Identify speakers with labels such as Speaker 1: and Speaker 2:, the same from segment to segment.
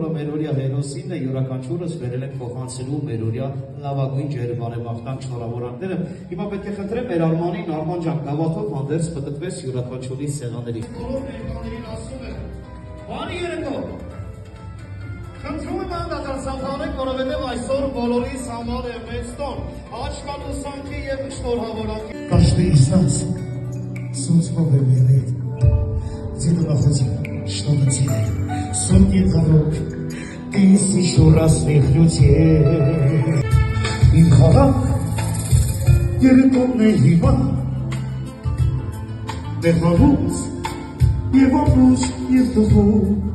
Speaker 1: որը մերօրյա հերոսինն է, յուրաքանչյուրս վերել ենք փոխանցելու մերօրյա լավագույն ջերմարեմաղթանք շնորհավորանքները։ Հիմա պետք է խնդրեմ մեր Արմանին, Արման ջան, գավաթով հանդերձ պտտվես յուրաքանչյուրի սեղաների։ Ներկաներին ասում եմ, բարի երեկո։ Խնդրում եմ անդադարձանք, որովհետև այսօր բոլորիս համար է մեծ տոն, աչքալուսանքի և շնորհավորանքի։
Speaker 2: Каждый из нас созвал имеет где-то находит что-то теряет. Сотни дорог, тысячу разных людей. И халак, ерекомный хиба, Вернуть, его путь и в дугу.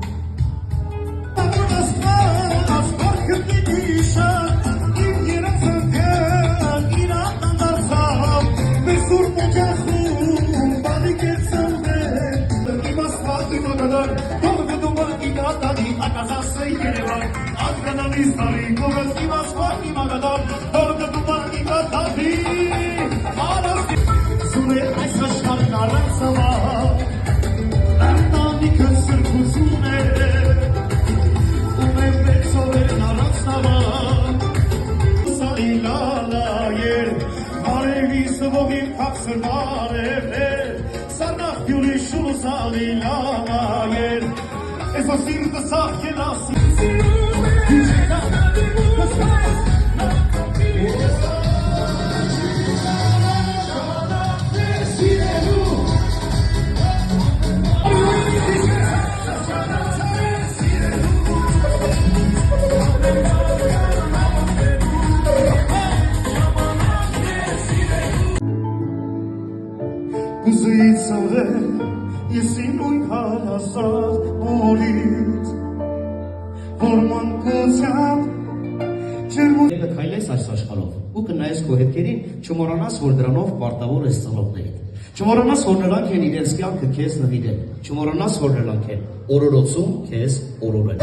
Speaker 2: Eso sirve sa que nasce. Ես ինույն հարասար բոլից, որ մանկության
Speaker 1: Ելը քայլես այս աշխարհով ու կնայես քո հետքերին, չմոռանաս, որ դրանով պարտավոր ես ծնողներին։ Չմոռանաս, որ նրանք են իրենց կյանքը քեզ նվիրել։ Չմոռանաս, որ նրանք են օրորոցում քեզ օրորել։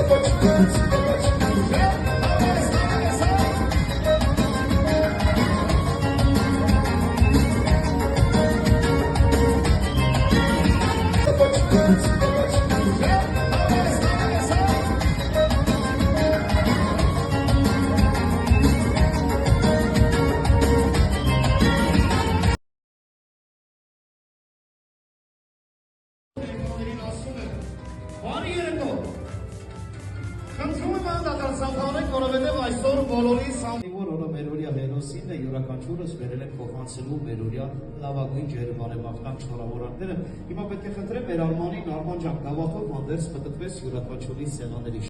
Speaker 1: Բարի երեկո։ Խնդրում եմ անդադարձանք, որովհետև այսօր բոլորիս որը մերօրյա հերոսինն է, յուրաքանչյուրս վերել ենք փոխանցելու մերօրյա լավագույն ջերմարեմաղթանք շնորհավորանքները։ Հիմա պետք է խնդրեմ մեր Արմանին, Արման ջան, գավաթով հանդերձ պտտվես յուրաքանչյուրի սեղաների